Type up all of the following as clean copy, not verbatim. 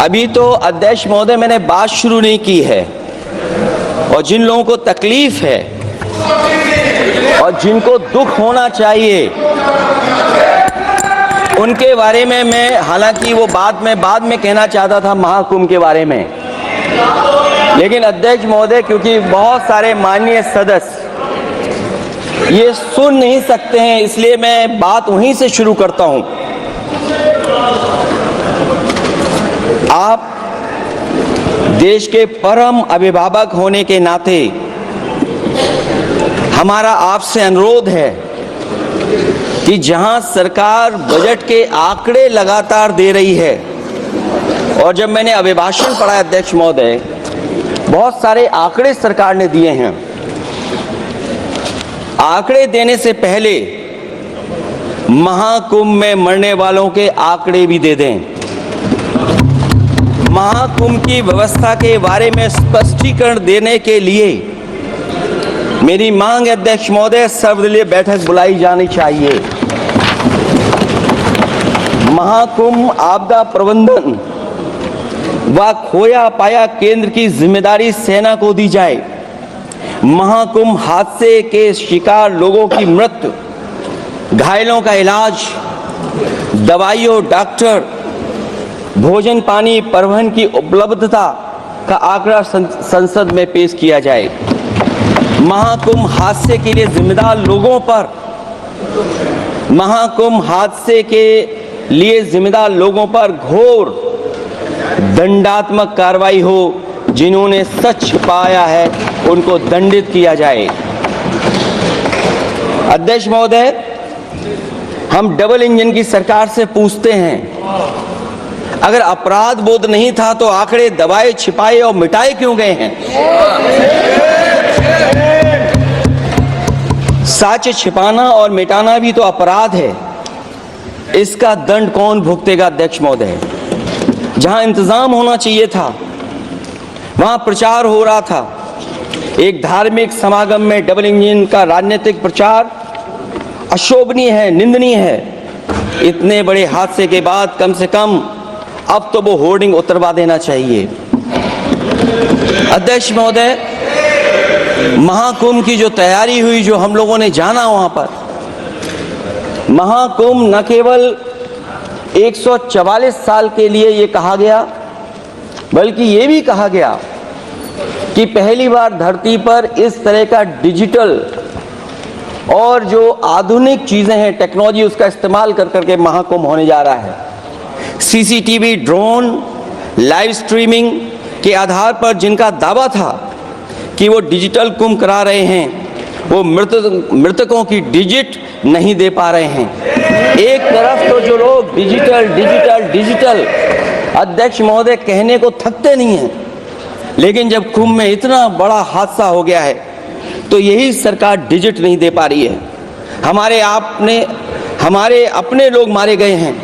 अभी तो अध्यक्ष महोदय मैंने बात शुरू नहीं की है, और जिन लोगों को तकलीफ है और जिनको दुख होना चाहिए उनके बारे में मैं, हालांकि वो बाद में कहना चाहता था महाकुंभ के बारे में, लेकिन अध्यक्ष महोदय क्योंकि बहुत सारे माननीय सदस्य ये सुन नहीं सकते हैं, इसलिए मैं बात वहीं से शुरू करता हूं। आप देश के परम अभिभावक होने के नाते हमारा आपसे अनुरोध है कि जहां सरकार बजट के आंकड़े लगातार दे रही है, और जब मैंने अभिभाषण पढ़ा अध्यक्ष महोदय, बहुत सारे आंकड़े सरकार ने दिए हैं, आंकड़े देने से पहले महाकुंभ में मरने वालों के आंकड़े भी दे दें। महाकुंभ की व्यवस्था के बारे में स्पष्टीकरण देने के लिए मेरी मांग है अध्यक्ष महोदय, सर्वदलीय बैठक बुलाई जानी चाहिए। महाकुंभ आपदा प्रबंधन व खोया पाया केंद्र की जिम्मेदारी सेना को दी जाए। महाकुंभ हादसे के शिकार लोगों की मृत्यु, घायलों का इलाज, दवाइयों, डॉक्टर, भोजन पानी, परिवहन की उपलब्धता का आंकड़ा संसद में पेश किया जाए। महाकुंभ हादसे के लिए जिम्मेदार लोगों पर, महाकुंभ हादसे के लिए जिम्मेदार लोगों पर घोर दंडात्मक कार्रवाई हो। जिन्होंने सच पाया है उनको दंडित किया जाए। अध्यक्ष महोदय, हम डबल इंजन की सरकार से पूछते हैं, अगर अपराध बोध नहीं था तो आंकड़े दबाए, छिपाए और मिटाए क्यों गए हैं? सच छिपाना और मिटाना भी तो अपराध है। इसका दंड कौन भुगतेगा अध्यक्ष महोदय? जहां इंतजाम होना चाहिए था वहां प्रचार हो रहा था। एक धार्मिक समागम में डबल इंजन का राजनीतिक प्रचार अशोभनीय है, निंदनीय है। इतने बड़े हादसे के बाद कम से कम अब तो वो होर्डिंग उतरवा देना चाहिए। अध्यक्ष महोदय, महाकुंभ की जो तैयारी हुई, जो हम लोगों ने जाना वहां पर, महाकुंभ न केवल 144 साल के लिए ये कहा गया, बल्कि ये भी कहा गया कि पहली बार धरती पर इस तरह का डिजिटल और जो आधुनिक चीजें हैं, टेक्नोलॉजी, उसका इस्तेमाल कर करके महाकुंभ होने जा रहा है। सीसीटीवी, ड्रोन, लाइव स्ट्रीमिंग के आधार पर जिनका दावा था कि वो डिजिटल कुंभ करा रहे हैं, वो मृतकों की डिजिट नहीं दे पा रहे हैं। एक तरफ तो जो लोग डिजिटल डिजिटल डिजिटल अध्यक्ष महोदय कहने को थकते नहीं हैं, लेकिन जब कुंभ में इतना बड़ा हादसा हो गया है तो यही सरकार डिजिट नहीं दे पा रही है। हमारे अपने लोग मारे गए हैं,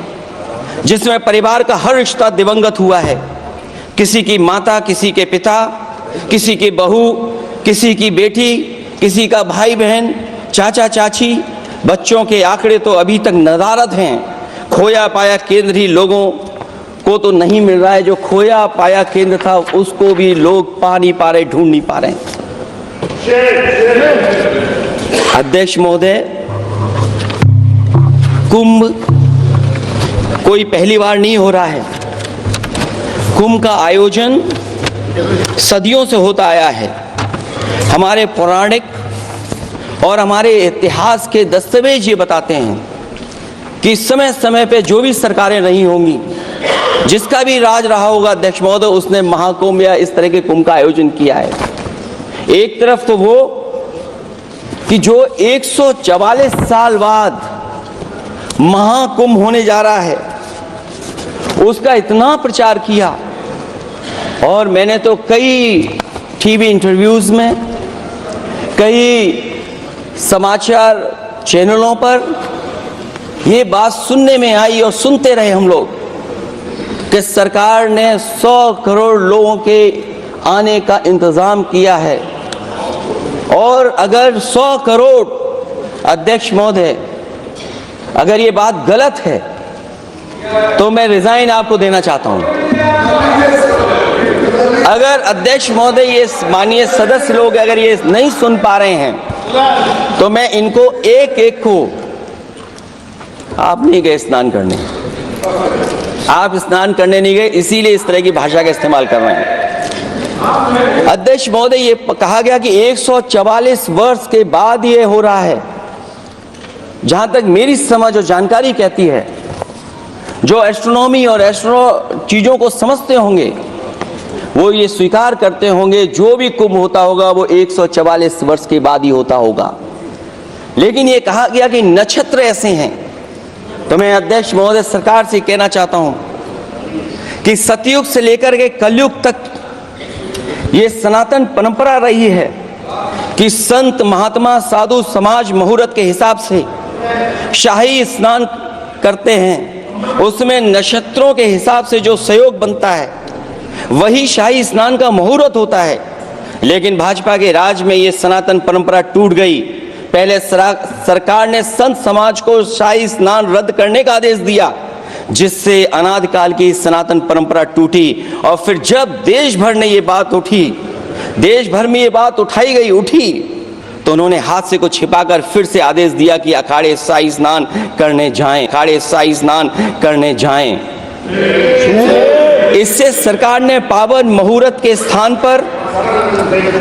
जिसमें परिवार का हर रिश्ता दिवंगत हुआ है। किसी की माता, किसी के पिता, किसी की बहू, किसी की बेटी, किसी का भाई बहन, चाचा चाची, बच्चों के आंकड़े तो अभी तक नदारद हैं। खोया पाया केंद्र ही लोगों को तो नहीं मिल रहा है, जो खोया पाया केंद्र था उसको भी लोग पा नहीं पा रहे, ढूंढ नहीं पा रहे। अध्यक्ष महोदय, कुंभ कोई पहली बार नहीं हो रहा है। कुंभ का आयोजन सदियों से होता आया है। हमारे पौराणिक और हमारे इतिहास के दस्तावेज ये बताते हैं कि समय समय पे जो भी सरकारें रही होंगी, जिसका भी राज रहा होगा अध्यक्ष महोदय, उसने महाकुंभ या इस तरह के कुंभ का आयोजन किया है। एक तरफ तो वो कि जो 144 साल बाद महाकुंभ होने जा रहा है, उसका इतना प्रचार किया, और मैंने तो कई टीवी इंटरव्यूज में, कई समाचार चैनलों पर ये बात सुनने में आई और सुनते रहे हम लोग कि सरकार ने 100 करोड़ लोगों के आने का इंतजाम किया है। और अगर 100 करोड़ अध्यक्ष महोदय, अगर ये बात गलत है तो मैं रिजाइन आपको देना चाहता हूं। अगर अध्यक्ष महोदय, ये माननीय सदस्य लोग अगर ये नहीं सुन पा रहे हैं तो मैं इनको एक एक को, आप नहीं गए स्नान करने, आप स्नान करने नहीं गए, इसीलिए इस तरह की भाषा का इस्तेमाल कर रहे हैं। अध्यक्ष महोदय, ये कहा गया कि 144 वर्ष के बाद ये हो रहा है। जहां तक मेरी समझ और जानकारी कहती है, जो एस्ट्रोनॉमी और एस्ट्रो चीजों को समझते होंगे वो ये स्वीकार करते होंगे, जो भी कुंभ होता होगा वो 144 वर्ष के बाद ही होता होगा। लेकिन ये कहा गया कि नक्षत्र ऐसे हैं, तो मैं अध्यक्ष महोदय सरकार से कहना चाहता हूं कि सतयुग से लेकर के कलयुग तक ये सनातन परंपरा रही है कि संत महात्मा साधु समाज मुहूर्त के हिसाब से शाही स्नान करते हैं। उसमें नक्षत्रों के हिसाब से जो सहयोग बनता है वही शाही स्नान का मुहूर्त होता है। लेकिन भाजपा के राज में ये सनातन परंपरा टूट गई। पहले सरकार ने संत समाज को शाही स्नान रद्द करने का आदेश दिया, जिससे अनादिकाल की सनातन परंपरा टूटी। और फिर जब देश भर में ये बात उठी तो उन्होंने हादसे को छिपाकर फिर से आदेश दिया कि अखाड़े शाही स्नान करने जाएं। इससे सरकार ने पावन मुहूर्त के स्थान पर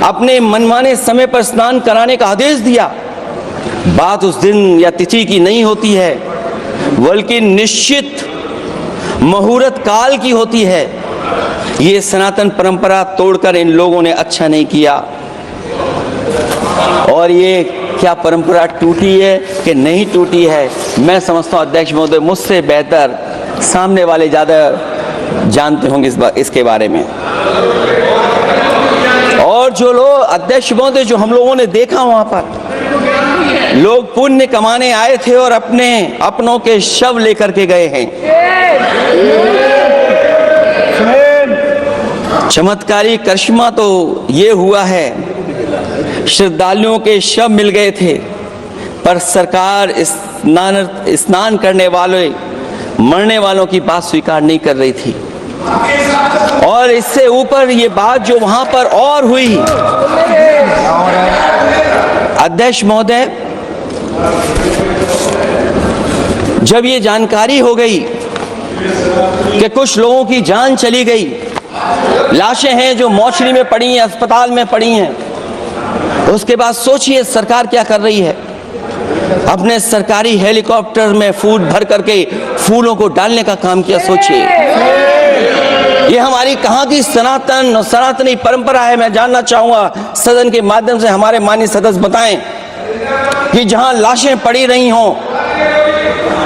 अपने मनमाने समय पर स्नान कराने का आदेश दिया। बात उस दिन या तिथि की नहीं होती है, बल्कि निश्चित मुहूर्त काल की होती है। ये सनातन परंपरा तोड़कर इन लोगों ने अच्छा नहीं किया। और ये क्या परंपरा टूटी है कि नहीं टूटी है, मैं समझता हूं अध्यक्ष महोदय मुझसे बेहतर सामने वाले ज्यादा जानते होंगे इसके बारे में। और जो लोग अध्यक्ष महोदय, जो हम लोगों ने देखा वहां पर लोग पुण्य कमाने आए थे और अपनों के शव लेकर के गए हैं। चमत्कारी करिश्मा तो ये हुआ है, श्रद्धालुओं के शव मिल गए थे, पर सरकार स्नान करने वाले मरने वालों की बात स्वीकार नहीं कर रही थी। और इससे ऊपर ये बात जो वहां पर और हुई, अध्यक्ष महोदय, जब ये जानकारी हो गई कि कुछ लोगों की जान चली गई, लाशें हैं जो मोर्चरी में पड़ी हैं, अस्पताल में पड़ी हैं, उसके बाद सोचिए सरकार क्या कर रही है। अपने सरकारी हेलीकॉप्टर में फूल भर करके फूलों को डालने का काम किया। सोचिए ये हमारी कहाँ की सनातनी परंपरा है। मैं जानना चाहूंगा सदन के माध्यम से हमारे माननीय सदस्य बताएं कि जहां लाशें पड़ी रही हों,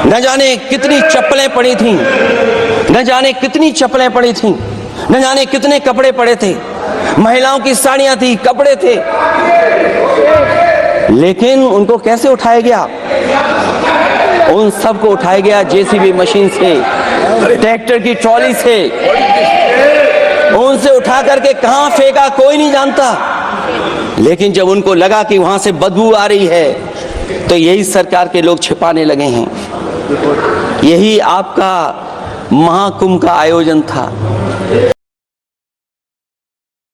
न जाने कितनी चप्पलें पड़ी थीं, न जाने कितने कपड़े पड़े थे, महिलाओं की साड़ियां थी, कपड़े थे, लेकिन उनको कैसे उठाया गया? उन सबको उठाया गया जेसीबी मशीन से, ट्रैक्टर की ट्रॉली से। उनसे उठा करके कहां फेंका कोई नहीं जानता, लेकिन जब उनको लगा कि वहां से बदबू आ रही है तो यही सरकार के लोग छिपाने लगे हैं। यही आपका महाकुंभ का आयोजन था।